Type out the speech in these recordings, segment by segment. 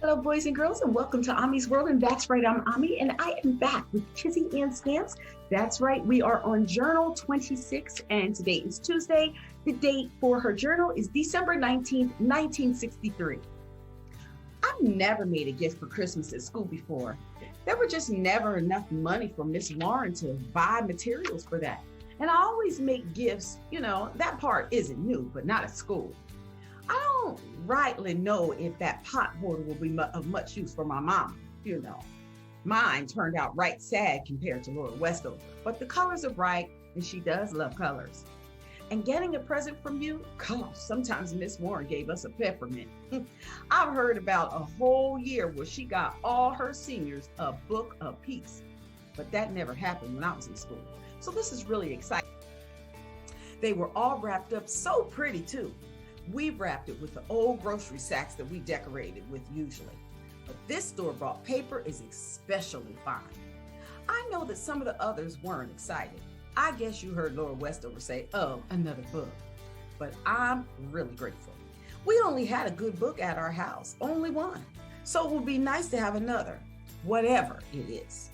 Hello, boys and girls, and welcome to Ommy'z World. And that's right, I'm Ommy, and I am back with Kizzy and Stamps. That's right, we are on Journal 26, and today is Tuesday. The date for her journal is December 19th, 1963. I've never made a gift for Christmas at school before. There were just never enough money for Miss Warren to buy materials for that. And I always make gifts, that part isn't new, but not at school. I don't rightly know if that pot holder will be of much use for my mom. Mine turned out right sad compared to Laura Westover, but the colors are bright and she does love colors. And getting a present from you, gosh, sometimes Miss Warren gave us a peppermint. I've heard about a whole year where she got all her seniors a book apiece, but that never happened when I was in school. So this is really exciting. They were all wrapped up so pretty too. We wrapped it with the old grocery sacks that we decorated with usually. But this store-bought paper is especially fine. I know that some of the others weren't excited. I guess you heard Laura Westover say, "Oh, another book." But I'm really grateful. We only had a good book at our house, only one. So it would be nice to have another, whatever it is.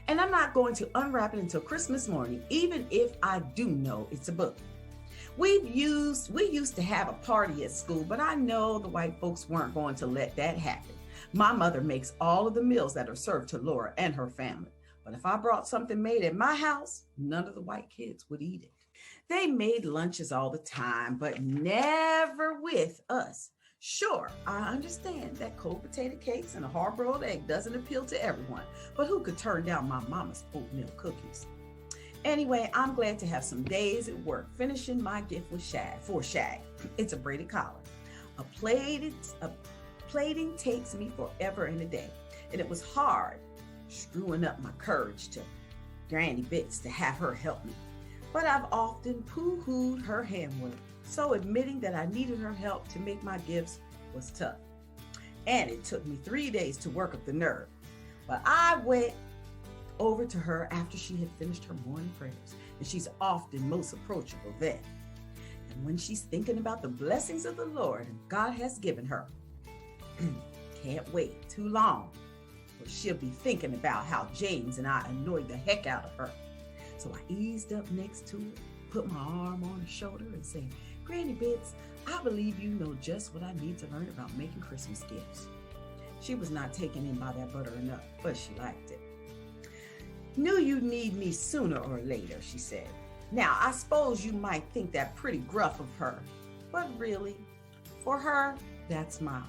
And I'm not going to unwrap it until Christmas morning, even if I do know it's a book. We used to have a party at school, but I know the white folks weren't going to let that happen. My mother makes all of the meals that are served to Laura and her family. But if I brought something made at my house, none of the white kids would eat it. They made lunches all the time, but never with us. Sure, I understand that cold potato cakes and a hard-boiled egg doesn't appeal to everyone, but who could turn down my mama's oatmeal cookies? Anyway, I'm glad to have some days at work finishing my gift with Shag. It's a braided collar. A plaiting takes me forever and a day, and it was hard screwing up my courage to Granny Bits to have her help me. But I've often poo-hooed her handwork, so admitting that I needed her help to make my gifts was tough. And it took me 3 days to work up the nerve. But I went over to her after she had finished her morning prayers, and she's often most approachable then. And when she's thinking about the blessings of the Lord and God has given her, can't wait too long, or she'll be thinking about how James and I annoyed the heck out of her. So I eased up next to her, put my arm on her shoulder and said, "Granny Bits, I believe you know just what I need to learn about making Christmas gifts." She was not taken in by that butter enough, but she liked it. "Knew you'd need me sooner or later," she said. Now, I suppose you might think that pretty gruff of her, but really, for her, that's mild.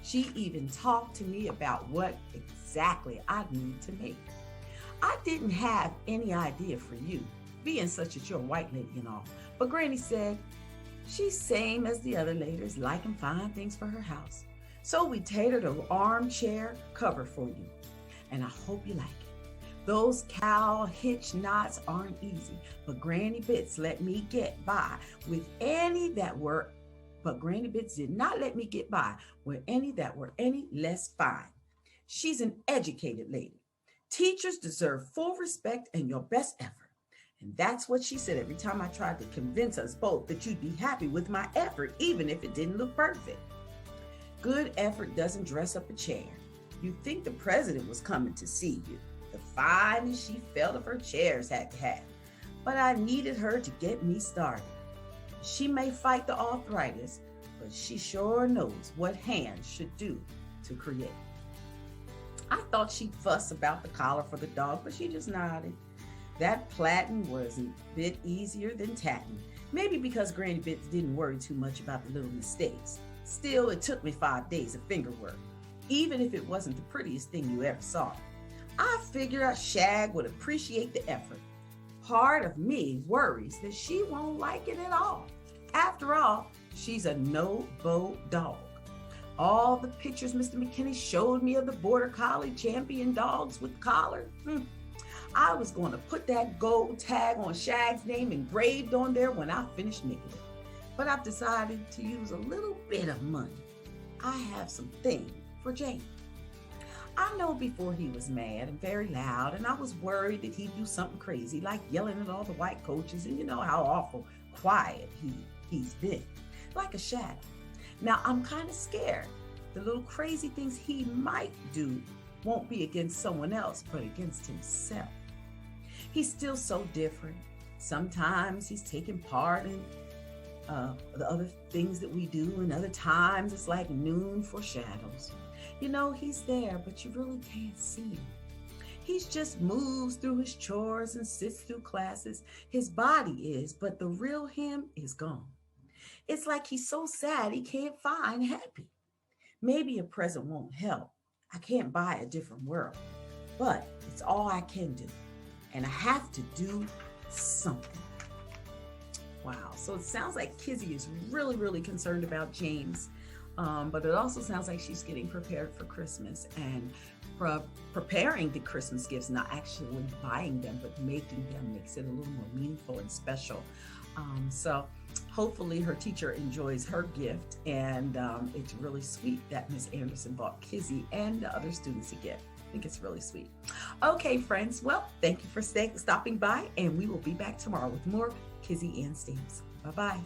She even talked to me about what exactly I'd need to make. I didn't have any idea for you, being such as you're a white lady and all, but Granny said she's same as the other ladies, liking fine things for her house. So we tailored an armchair cover for you, and I hope you like it. Those cow hitch knots aren't easy, but Granny Bits let me get by with any that were, but Granny Bits did not let me get by with any that were any less fine. She's an educated lady. Teachers deserve full respect and your best effort. And that's what she said every time I tried to convince us both that you'd be happy with my effort, even if it didn't look perfect. Good effort doesn't dress up a chair. You'd think the president was coming to see you. The finest she felt of her chairs had to have. But I needed her to get me started. She may fight the arthritis, but she sure knows what hands should do to create. I thought she'd fuss about the collar for the dog, but she just nodded. That plaiting was a bit easier than tatting, maybe because Granny Bits didn't worry too much about the little mistakes. Still, it took me 5 days of finger work, even if it wasn't the prettiest thing you ever saw. I figured Shag would appreciate the effort. Part of me worries that she won't like it at all. After all, she's a no-bow dog. All the pictures Mr. McKinney showed me of the Border Collie champion dogs with collar, I was going to put that gold tag on Shag's name engraved on there when I finished making it. But I've decided to use a little bit of money. I have some things for James. I know before he was mad and very loud, and I was worried that he'd do something crazy, like yelling at all the white coaches, and you know how awful quiet he's been, like a shadow. Now, I'm kind of scared The little crazy things he might do won't be against someone else, but against himself. He's still so different. Sometimes he's taking part in the other things that we do, and other times it's like noon for shadows. He's there, but you really can't see him. He just moves through his chores and sits through classes. His body is, but the real him is gone. It's like he's so sad he can't find happy. Maybe a present won't help. I can't buy a different world, but it's all I can do. And I have to do something. Wow. So it sounds like Kizzy is really, really concerned about James. But it also sounds like she's getting prepared for Christmas and preparing the Christmas gifts, not actually buying them, but making them makes it a little more meaningful and special. So hopefully her teacher enjoys her gift, and it's really sweet that Miss Anderson bought Kizzy and the other students a gift. I think it's really sweet. Okay, friends. Well, thank you for stopping by, and we will be back tomorrow with more Kizzy and Stamps. Bye-bye.